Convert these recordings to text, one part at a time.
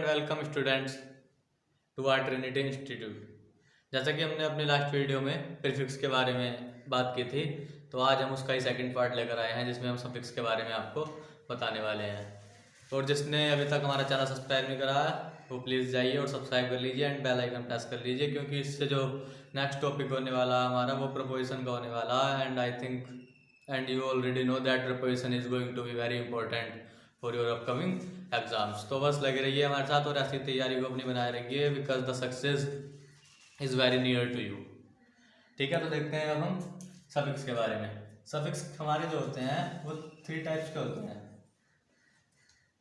And welcome students to our Trinity Institute. जैसा कि हमने अपने लास्ट वीडियो में प्रीफिक्स के बारे में बात की थी, तो आज हम उसका ही सेकंड पार्ट लेकर आए हैं जिसमें हम सफिक्स के बारे में आपको बताने वाले हैं। और जिसने अभी तक हमारा चैनल सब्सक्राइब नहीं करा है वो प्लीज़ जाइए और सब्सक्राइब कर लीजिए एंड बेल आइकन प्रेस कर लीजिए, क्योंकि इससे जो नेक्स्ट टॉपिक होने वाला हमारा वो प्रपोजिशन का होने वाला है। And I think and you already know that proposition is going to be very important for your upcoming exams. तो बस लगे रहिए हमारे साथ और ऐसी तैयारी को अपनी बनाए रखिए, because the success is very near to you. ठीक है, तो देखते हैं अब हम सफिक्स के बारे में। सफिक्स हमारे जो होते हैं वो 3 टाइप्स के होते हैं।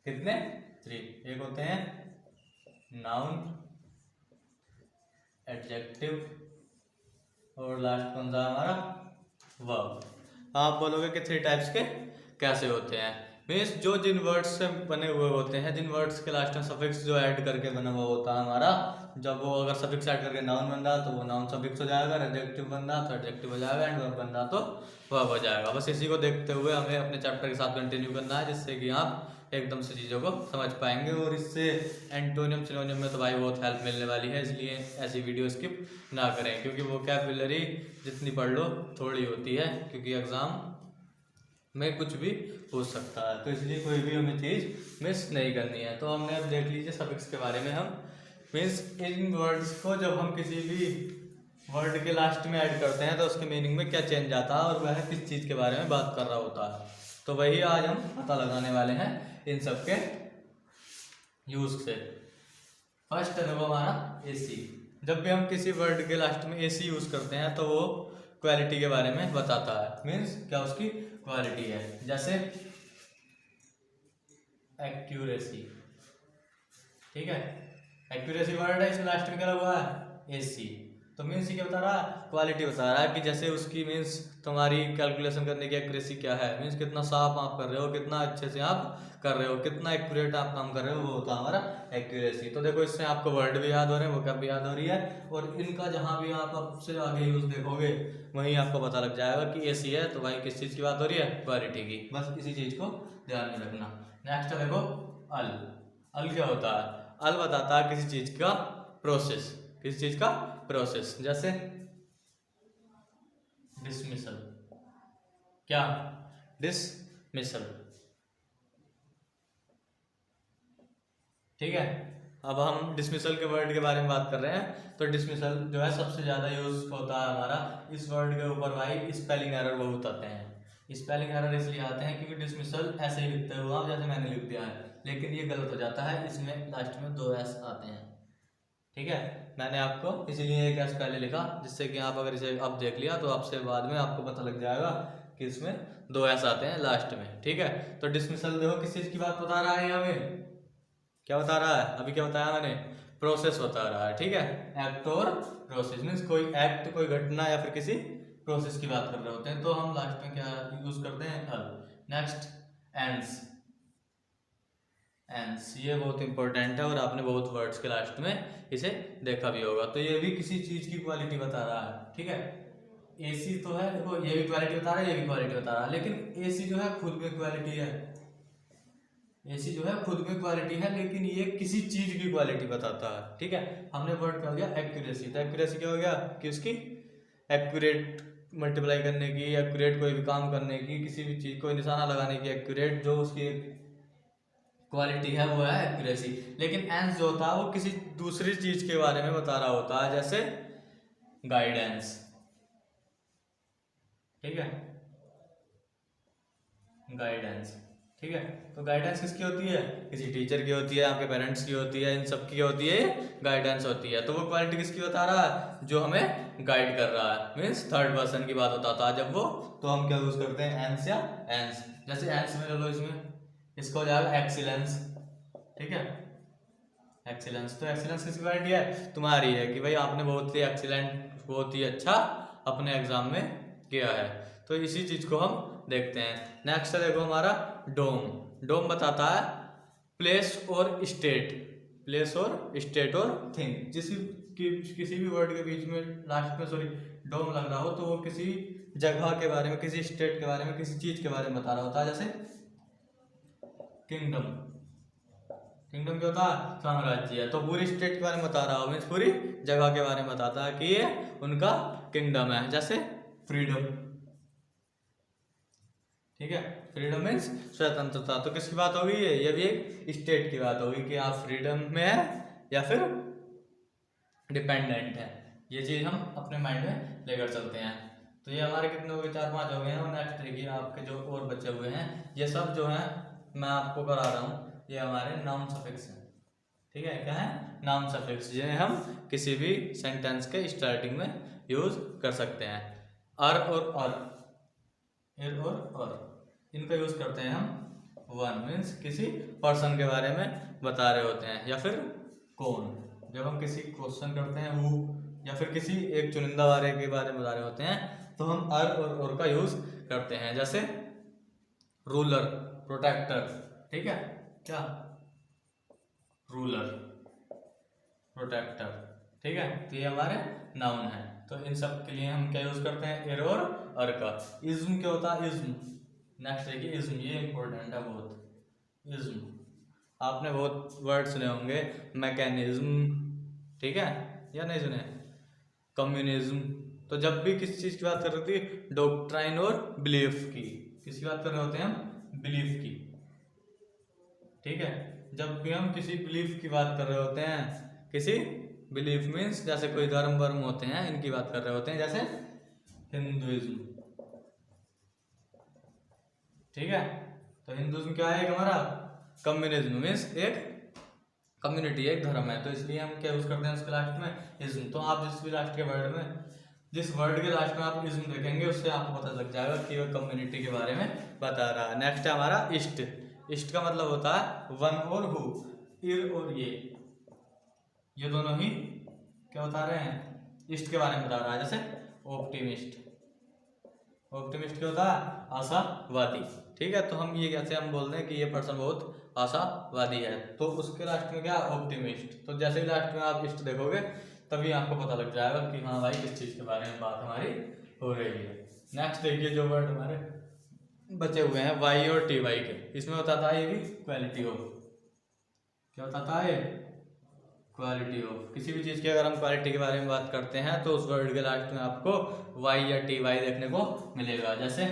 कितने? 3। एक होते हैं नाउन, एडजेक्टिव और लास्ट कौन सा हमारा? वर्ब। आप बोलोगे कि 3 टाइप्स के कैसे होते हैं? मीन्स जो जिन वर्ड्स से बने हुए होते हैं, जिन वर्ड्स के लास्ट में सफिक्स जो ऐड करके बना हुआ होता है हमारा, जब वो अगर सफिक्स ऐड करके नाउन बन रहा तो वो नाउन सफिक्स हो जाएगा, एडजेक्टिव बन रहा तो एडजेक्टिव हो जाएगा, एंड वर्ब बन रहा तो वर्ब हो जाएगा। बस इसी को देखते हुए हमें अपने चैप्टर के साथ कंटिन्यू करना है, जिससे कि आप एकदम से चीज़ों को समझ पाएंगे। और इससे एंटोनियम सिनोनियम में तो भाई बहुत हेल्प मिलने वाली है, इसलिए ऐसी वीडियो स्किप ना करें, क्योंकि वोकैबुलरी जितनी पढ़ लो थोड़ी होती है, क्योंकि एग्ज़ाम में कुछ भी पूछ सकता है, तो इसलिए कोई भी हमें चीज़ मिस नहीं करनी है। तो हमने अब देख लीजिए सफिक्स के बारे में। हम मीन्स इन वर्ड्स को जब हम किसी भी वर्ड के लास्ट में ऐड करते हैं तो उसके मीनिंग में क्या चेंज आता है और वह किस चीज़ के बारे में बात कर रहा होता है, तो वही आज हम पता लगाने वाले हैं इन सब के यूज से। फर्स्ट है वो हमारा AC। जब भी हम किसी वर्ड के लास्ट में AC यूज करते हैं तो वो क्वालिटी के बारे में बताता है। मीन्स क्या उसकी क्वालिटी है, जैसे एक्यूरेसी। ठीक है, एक्यूरेसी वर्ड है, इसमें लास्ट में क्या हुआ है? AC। तो मीन्स ये क्या बता रहा है? क्वालिटी बता रहा है कि जैसे उसकी मीन्स तुम्हारी कैलकुलेशन करने की एक्यूरेसी क्या है, मीन्स कितना साफ आप कर रहे हो, कितना अच्छे से आप कर रहे हो, कितना एक्यूरेट आप काम कर रहे हो, वो होता है हमारा एक्यूरेसी। तो देखो इससे आपको वर्ड भी याद हो रहे हैं, वो क्या भी याद हो रही है, और इनका जहाँ भी आप आपसे आगे यूज देखोगे वहीं आपको पता लग जाएगा कि AC है, तो भाई किस चीज़ की बात हो रही है? क्वालिटी की। बस इसी चीज़ को ध्यान में रखना। नेक्स्ट देखो अल। अल क्या होता है? अल बताता है किसी चीज़ का प्रोसेस, किसी चीज़ का प्रोसेस। जैसे डिसमिसल। क्या? डिसमिसल। ठीक है, अब हम डिसमिसल के वर्ड के बारे में बात कर रहे हैं। तो डिसमिसल जो है सबसे ज़्यादा यूज होता है हमारा इस वर्ड के ऊपर भाई स्पेलिंग एरर बहुत आते हैं। स्पेलिंग एरर इसलिए आते हैं क्योंकि डिसमिसल ऐसे ही लिखते हुआ जैसे मैंने लिख दिया है, लेकिन ये गलत हो जाता है, इसमें लास्ट में 2 S आते हैं। ठीक है, मैंने आपको इसीलिए एक S पहले लिखा, जिससे कि आप अगर इसे अब देख लिया तो आपसे बाद में आपको पता लग जाएगा कि इसमें 2 S आते हैं लास्ट में। ठीक है, तो डिसमिसल देखो किस चीज़ की बात बता रहा है यहाँ में? क्या बता रहा है? अभी क्या बताया मैंने? प्रोसेस बता रहा है। ठीक है, एक्ट और प्रोसेस मीन्स कोई एक्ट, कोई घटना या फिर किसी प्रोसेस की बात कर रहे होते हैं, तो हम लास्ट में क्या यूज करते हैं? अल। नेक्स्ट एंस। एंस ये बहुत इंपॉर्टेंट है और आपने बहुत वर्ड्स के लास्ट में इसे देखा भी होगा। तो ये भी किसी चीज की क्वालिटी बता रहा है। ठीक है, AC तो है, देखो ये भी क्वालिटी बता रहा है, ये भी क्वालिटी बता रहा है, लेकिन AC जो है खुद में क्वालिटी है। AC जो है खुद में क्वालिटी है, लेकिन ये किसी चीज की क्वालिटी बताता है। ठीक है, हमने वर्ड क्या हो गया? एक्यूरेसी। तो एक्यूरेसी क्या हो गया? कि उसकी एक्यूरेट मल्टीप्लाई करने की, एक्यूरेट कोई भी काम करने की, किसी भी चीज को निशाना लगाने की एक्यूरेट जो उसकी क्वालिटी है वो है एक्यूरेसी। लेकिन एंस जो होता है वो किसी दूसरी चीज के बारे में बता रहा होता है, जैसे गाइडेंस। ठीक है, गाइडेंस। ठीक है, तो गाइडेंस किसकी होती है? किसी टीचर की होती है, आपके पेरेंट्स की होती है, इन सब की होती है गाइडेंस होती है। तो वो क्वालिटी किसकी बता रहा है? जो हमें गाइड कर रहा है। मीन्स थर्ड पर्सन की बात बताता है जब वो, तो हम क्या यूज करते हैं? एंस या एंस। जैसे एंस में ले लो, इसमें इसका हो जाएगा एक्सीलेंस। ठीक है, एक्सीलेंस। तो एक्सीलेंस किसकी क्वालिटी है? तुम्हारी है, कि भाई आपने बहुत ही एक्सीलेंट, बहुत ही अच्छा अपने एग्जाम में किया है। तो इसी चीज को हम देखते हैं। नेक्स्ट है देखो हमारा डोम। डोम बताता है प्लेस और स्टेट, प्लेस और स्टेट और थिंग। किसी भी वर्ड के बीच में लास्ट में सॉरी डोम लग रहा हो तो वो किसी जगह के बारे में, किसी स्टेट के बारे में, किसी चीज के बारे में बता रहा होता है। जैसे किंगडम। किंगडम क्या होता है? साम्राज्य। तो पूरी स्टेट के बारे में बता रहा हूँ, मीन्स पूरी जगह के बारे में बताता है कि ये उनका किंगडम है। जैसे फ्रीडम, ठीक है, फ्रीडम मीन्स स्वतंत्रता। तो किसकी बात होगी? ये भी एक स्टेट की बात होगी कि आप फ्रीडम में है या फिर डिपेंडेंट है। ये चीज हम अपने माइंड में लेकर चलते हैं। तो ये हमारे कितने हो गए? 4-5 हो गए हैं। और नेक्स्ट देखिए आपके जो और बचे हुए हैं, ये सब जो है मैं आपको करा रहा हूँ, ये हमारे नाउन सफिक्स हैं। ठीक है, क्या है? नाउन सफिक्स, जिन्हें हम किसी भी सेंटेंस के स्टार्टिंग में यूज कर सकते हैं। अर और अर, एर और अर, इनका यूज करते हैं हम वन, मीन्स किसी पर्सन के बारे में बता रहे होते हैं, या फिर कौन, जब हम किसी क्वेश्चन करते हैं हु, या फिर किसी एक चुनिंदा वाले के बारे में बता रहे होते हैं, तो हम अर और का यूज करते हैं। जैसे रूलर, प्रोटेक्टर, ठीक है, क्या? रूलर, प्रोटेक्टर, ठीक है, तो ये हमारे नाउन है। तो इन सब के लिए हम क्या यूज करते हैं? एर और अर का। इज्म क्या होता है? इज्म, नेक्स्ट देखिए इज्म, ये इंपॉर्टेंट है बहुत। इज्म, आपने बहुत वर्ड सुने होंगे, मैकेनिज्म, ठीक है, या नहीं सुने? कम्युनिज्म। तो जब भी किसी चीज की बात कर रहे थे, डॉक्ट्राइन और बिलीफ की, किसकी बात कर रहे होते हैं हम? बिलीफ की, ठीक है। जब भी हम किसी बिलीफ की बात कर रहे होते हैं, किसी बिलीफ मीन्स जैसे कोई धर्म वर्म होते हैं, इनकी बात कर रहे होते हैं, जैसे हिंदुइज्म, ठीक है। तो हिंदुइज्म क्या है? एक हमारा कम्युनिज्म मीन्स एक कम्युनिटी, एक धर्म है। तो इसलिए हम क्या यूज करते हैं उसके लास्ट में? इज्म। तो आप जिस भी लास्ट के वर्ड में, जिस वर्ड के लास्ट में आप इज्म देखेंगे, उससे आपको पता लग जाएगा कि वो कम्युनिटी के बारे में बता रहा है। नेक्स्ट है हमारा ईस्ट। ईस्ट का मतलब होता है वन और हु, इर और ये दोनों ही क्या बता रहे हैं? ईस्ट के बारे में बता रहा है। जैसे ऑप्टिमिस्ट, ऑप्टिमिस्ट क्या होता है? आशावादी, ठीक है। तो हम ये कैसे हम बोल रहे हैं कि ये पर्सन बहुत आशावादी है, तो उसके लास्ट में क्या? ऑप्टिमिस्ट। तो जैसे ही लास्ट में आप ईस्ट देखोगे, तभी आपको पता लग जाएगा कि हाँ भाई किस चीज के बारे में बात हमारी हो रही है। नेक्स्ट देखिए जो वर्ड हमारे बचे हुए हैं वाई और टी वाई के, इसमें बताता है ये भी क्वालिटी ऑफ, क्या बताता है? Quality of. किसी भी चीज की अगर हम क्वालिटी के बारे में बात करते हैं, तो उस वर्ड के लास्ट में आपको वाई या टी वाई देखने को मिलेगा। जैसे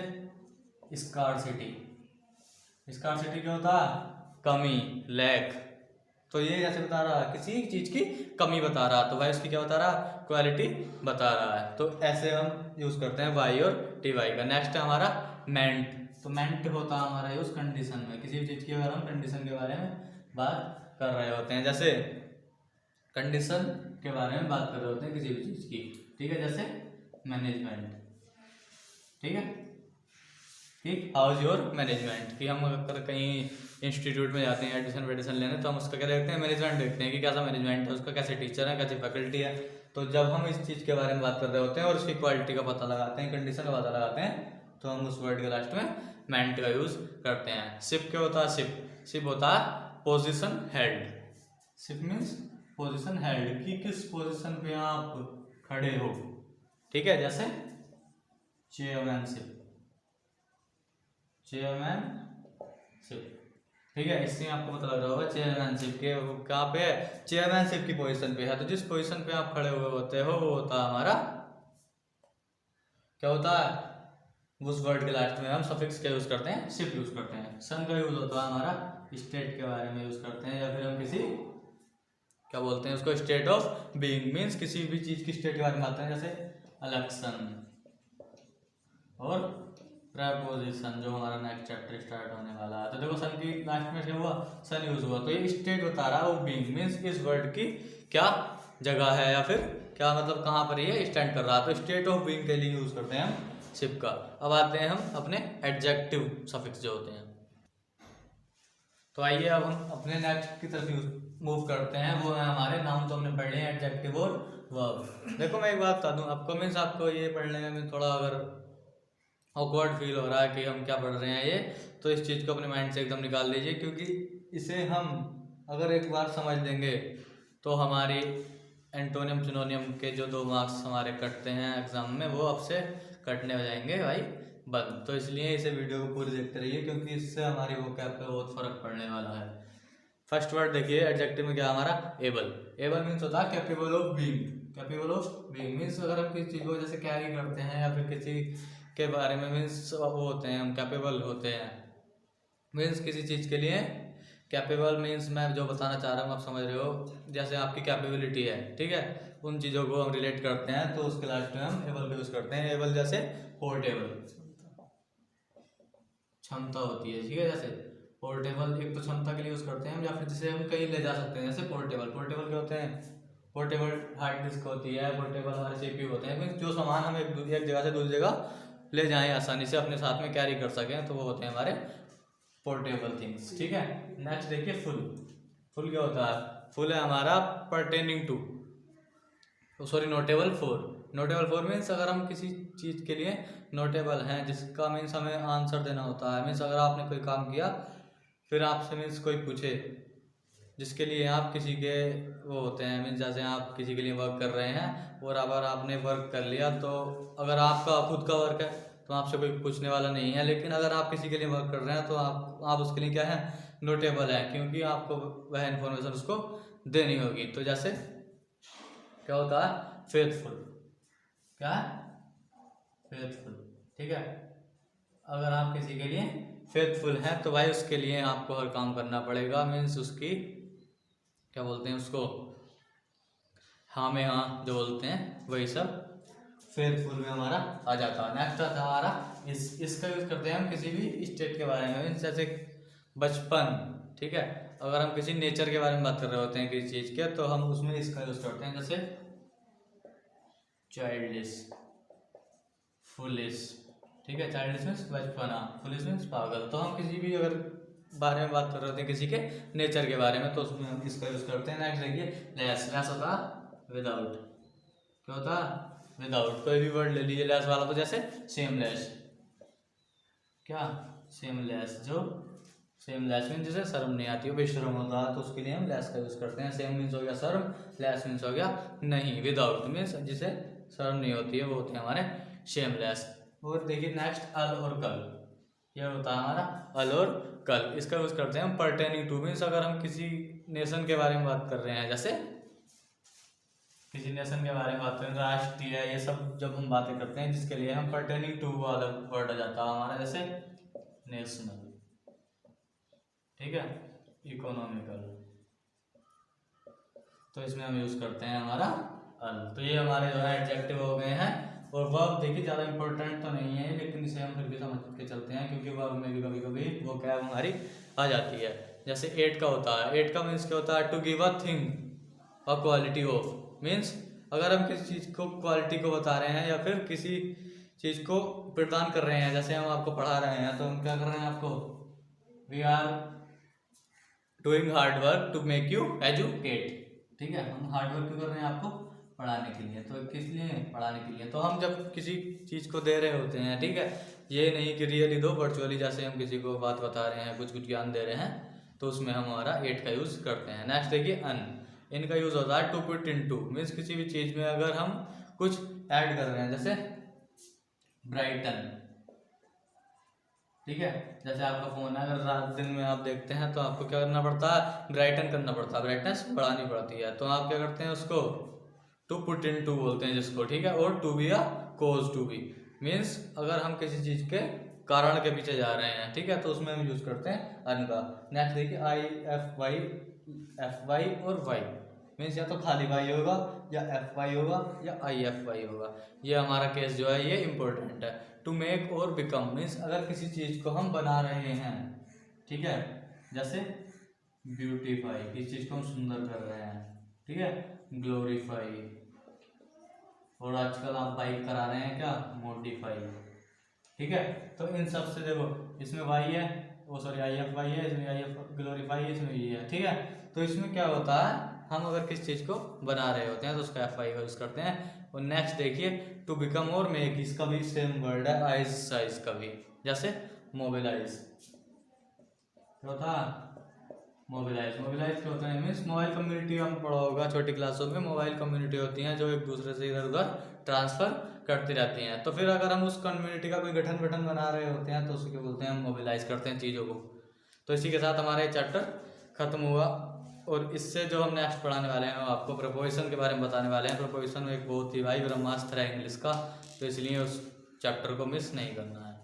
स्कार्सिटी, स्कार्सिटी क्या होता है? कमी, लैक। तो ये जैसे बता रहा है किसी चीज की कमी बता रहा, तो भाई उसकी क्या बता रहा? क्वालिटी बता रहा है। तो ऐसे हम यूज करते हैं वाई और टी वाई का। नेक्स्ट है हमारा मेंट। तो मेंट होता है हमारा यूज कंडीशन में, किसी भी चीज की अगर हम कंडीशन के बारे में बात कर रहे होते हैं, जैसे कंडीशन के बारे में बात कर रहे होते हैं किसी भी चीज की, ठीक है। जैसे मैनेजमेंट, ठीक है, ठीक, हाउस योर मैनेजमेंट, कि हम अगर कहीं इंस्टीट्यूट में जाते हैं एडमिशन वेडिशन लेने, तो हम उसका क्या देखते हैं? मैनेजमेंट देखते हैं कि कैसा मैनेजमेंट है उसका, कैसे टीचर है, कैसी फैकल्टी है। तो जब हम इस चीज़ के बारे में बात कर रहे होते हैं और उसकी क्वालिटी का पता लगाते हैं, कंडीशन का पता लगाते हैं, तो हम उस वर्ड के लास्ट में मेंट का यूज करते हैं। शिप क्या होता है? शिप होता है position held. Ship means position held, कि किस पोजिशन पे आप खड़े हो, ठीक है। जैसे चेयरमैनशिप, चेयरमैनशिप, ठीक है। इससे आपको पता लग रहा होगा चेयरमैनशिप के कहाँ पे है? चेयरमैनशिप की पोजीशन पे है। तो जिस पोजीशन पे आप खड़े हुए होते हो वो होता है हमारा, क्या होता है? उस वर्ड के लास्ट में हम सफिक्स का यूज करते हैं, शिप यूज करते हैं। सन का यूज होता है हमारा स्टेट के बारे में यूज करते हैं, या फिर हम किसी क्या बोलते हैं उसको? स्टेट ऑफ बीइंग, मीन्स किसी भी चीज की स्टेट के बारे में आते हैं। जैसे इलेक्शन और प्रपोजिशन, जो हमारा नेक्स्ट चैप्टर स्टार्ट होने वाला है। तो देखो सन की लास्ट में क्या हुआ? सन यूज हुआ, तो ये स्टेट बता रहा है। वो बीइंग मीन्स इस वर्ड की क्या जगह है, या फिर क्या मतलब कहाँ पर ये स्टैंड कर रहा है। तो स्टेट ऑफ बीइंग के लिए यूज करते हैं हम शिप का। अब आते हैं हम अपने एडजेक्टिव सफिक्स जो होते हैं। तो आइए अब हम अपने नेक्स्ट की तरफ मूव करते हैं, वो है हमारे नाउन। तो हमने पढ़ लिए एडजेक्टिव और वर्ब। देखो मैं एक बात बता दूं आपको, मीन्स आपको ये पढ़ने में थोड़ा अगर ऑकवर्ड फील हो रहा है कि हम क्या पढ़ रहे हैं ये, तो इस चीज़ को अपने माइंड से एकदम निकाल दीजिए, क्योंकि इसे हम अगर एक बार समझ लेंगे तो हमारी एंटोनियम सिनोनियम के जो 2 मार्क्स हमारे कटते हैं एग्जाम में, वो अब से कटने हो जाएंगे भाई बंद। तो इसलिए इसे वीडियो को पूरी देखते रहिए, क्योंकि इससे हमारी वोकैब पे बहुत फ़र्क पड़ने वाला है। फर्स्ट वर्ड देखिए एडजेक्टिव में क्या हमारा एबल। एबल मीन्स होता है capable of being. Capable of being means अगर हम किसी चीज़ को जैसे कैरी करते हैं या फिर किसी के बारे में मीन्स वो होते हैं, हम कैपेबल होते हैं। मीन्स किसी चीज़ के लिए कैपेबल मीन्स मैं जो बताना चाह रहा हूँ आप समझ रहे हो, जैसे आपकी कैपेबिलिटी है, ठीक है, उन चीज़ों को हम रिलेट करते हैं तो उसके लास्ट में हम एबल का यूज़ करते हैं। एबल जैसे पोर्टेबल, क्षमता होती है, ठीक है, जैसे पोर्टेबल एक तो क्षमता के लिए यूज़ करते हैं, या फिर जिसे हम कहीं ले जा सकते हैं, जैसे पोर्टेबल। पोर्टेबल क्या होते हैं? पोर्टेबल हार्ड डिस्क होती है, पोर्टेबल हमारे CPU होते हैं। मीन्स जो सामान हम एक जगह से दूसरी जगह ले जाएं आसानी से अपने साथ में कैरी कर सकें, तो वो होते हैं हमारे पोर्टेबल थिंग्स, ठीक है। नेक्स्ट देखिए फुल। फुल क्या होता है? फुल है हमारा pertaining to, sorry notable for. Notable for means अगर हम किसी चीज़ के लिए नोटेबल हैं, जिसका मीन्स हमें आंसर देना होता है। मीन्स अगर आपने कोई काम किया फिर आपसे मीन्स कोई पूछे जिसके लिए आप किसी के वो होते हैं, मीन्स जैसे आप किसी के लिए वर्क कर रहे हैं और अगर आपने वर्क कर लिया तो अगर आपका खुद का वर्क है तो आपसे कोई पूछने वाला नहीं है, लेकिन अगर आप किसी के लिए वर्क कर रहे हैं तो आप उसके लिए क्या है? नोटेबल है, क्योंकि आपको वह इन्फॉर्मेशन उसको देनी होगी। तो जैसे क्या होता है? फेथफुल। क्या है? फेथफुल, ठीक है। अगर आप किसी के लिए फेथफुल हैं तो भाई उसके लिए आपको हर काम करना पड़ेगा। मीन्स उसकी क्या बोलते हैं उसको, हाँ में हाँ जो बोलते हैं वही सब फेथफुल में हमारा आ जाता है। नेक्स्ट आता है हमारा इसका यूज़ करते हैं हम किसी भी स्टेट के बारे में, मीन्स जैसे बचपन, ठीक है। अगर हम किसी नेचर के बारे में बात कर रहे होते हैं किसी चीज़ के, तो हम उसमें इसका यूज़ करते हैं, जैसे चाइल्डिश, फुलिश, ठीक है। चाइल्डिश मीन्स बचपना, फुलिश मीन्स पागल। तो हम किसी भी अगर बारे में बात कर रहे होते हैं किसी के नेचर के बारे में, तो उसमें हम इसका यूज़ करते हैं। नेक्स्ट देखिए लेस। लेस होता विदाउट। क्या होता? विदाउट। कोई भी वर्ड ले लीजिए लेस वाला, तो जैसे सेमलेस। क्या? सेमलेस। जो सेमलेस मीन्स जिसे शर्म नहीं आती, वो बेशर्म होता है, तो उसके लिए हम लेस का यूज़ करते हैं। सेम मीन्स हो गया शर्म, लेस मीन्स हो गया नहीं। विदाउट मीन्स जिसे शर्म नहीं होती है, वो होते हैं हमारे शेमलेस। और देखिए नेक्स्ट अल और कल। यह होता है हमारा अल और कल। इसका यूज़ करते हैं हम परटेनिंग टू। मीन्स अगर हम किसी नेशन के बारे में बात कर रहे हैं, जैसे किसी नेशन के बारे में बात करें, राष्ट्रीय, ये सब जब हम बातें करते हैं जिसके लिए हम परटेनिंग टू वाला वर्ड आ जाता है हमारा, जैसे नेशनल, ठीक है, इकोनॉमिकल। तो इसमें हम यूज़ करते हैं हमारा अल। तो ये हमारे जो है एडजेक्टिव हो गए हैं। और वर्ब देखिए ज़्यादा इंपॉर्टेंट तो नहीं है, लेकिन इसे हम फिर भी समझ के चलते हैं, क्योंकि वर्ब में भी कभी कभी वो क्या हमारी आ जाती है। जैसे एट का होता है। एट का मीन्स क्या होता है? To give a thing a quality of. Means अगर हम किसी चीज़ को क्वालिटी को बता रहे हैं या फिर किसी चीज़ को प्रदान कर रहे हैं, जैसे हम आपको पढ़ा रहे हैं, तो हम क्या कर रहे हैं आपको? We are doing hard work to make you educate, ठीक है। हम हार्ड वर्क क्यों कर रहे हैं? आपको पढ़ाने के लिए। तो किस लिए? पढ़ाने के लिए। तो हम जब किसी चीज़ को दे रहे होते हैं, ठीक है, ये नहीं कि रियली दो, वर्चुअली जैसे हम किसी को बात बता रहे हैं, कुछ कुछ ज्ञान दे रहे हैं, तो उसमें हम हमारा एट का यूज़ करते हैं। नेक्स्ट देखिए अन। इनका यूज़ होता है to put into. Means किसी भी चीज़ में अगर हम कुछ ऐड कर रहे हैं, जैसे ब्राइटन, ठीक है। जैसे आपका फ़ोन है, अगर रात दिन में आप देखते हैं तो आपको क्या करना पड़ता है? ब्राइटन करना पड़ता है, ब्राइटनेस बढ़ानी पड़ती है। तो आप क्या करते हैं उसको? टू पुट इन टू बोलते हैं जिसको, ठीक है। और टू बी या कोज टू बी। मीन्स अगर हम किसी चीज़ के कारण के पीछे जा रहे हैं, ठीक है, तो उसमें हम यूज़ करते हैं अन का। नेक्स्ट देखिए I F Y. F Y और वाई मीन्स या तो खाली वाई होगा, या एफ वाई होगा, या आई एफ वाई होगा। ये हमारा केस जो है ये इंपॉर्टेंट है। टू मेक और बिकम मीन्स अगर किसी चीज़ को हम बना रहे हैं, ठीक है, जैसे ब्यूटीफाई, किसी चीज़ को हम सुंदर कर रहे हैं, ठीक है, ग्लोरीफाई। और आजकल आप बाइक करा रहे हैं क्या? मॉडिफाई, ठीक है। तो इन सब से देखो, इसमें वाई है, वो सॉरी आई एफ वाई है, इसमें आई एफ ग्लोरीफाई है, इसमें ये है, ठीक है। तो इसमें क्या होता है? हम अगर किस चीज़ को बना रहे होते हैं तो उसका एफ आई का यूज़ करते हैं। और नेक्स्ट देखिए टू बिकम और मेक। इसका भी सेम वर्ड है, आइज साइज का भी, जैसे मोबिलाइज। क्या होता है? मोबिलाइज। मोबिलाइज क्या होता है? मीन्स मोबाइल कम्युनिटी हम पढ़ा होगा छोटी क्लासों में। मोबाइल कम्युनिटी होती हैं जो एक दूसरे से इधर उधर ट्रांसफ़र करती रहती हैं। तो फिर अगर हम उस कम्युनिटी का कोई गठन बना रहे होते हैं तो उसको क्या बोलते हैं? हम मोबिलाइज करते हैं चीज़ों को। तो इसी के साथ हमारा ये चैप्टर खत्म हुआ। और इससे जो हम नेक्स्ट पढ़ाने वाले हैं वो आपको प्रपोजिशन के बारे में बताने वाले हैं। प्रपोजिशन एक बहुत ही भाई ब्रह्मास्त्र है इंग्लिश का, तो इसलिए उस चैप्टर को मिस नहीं करना है।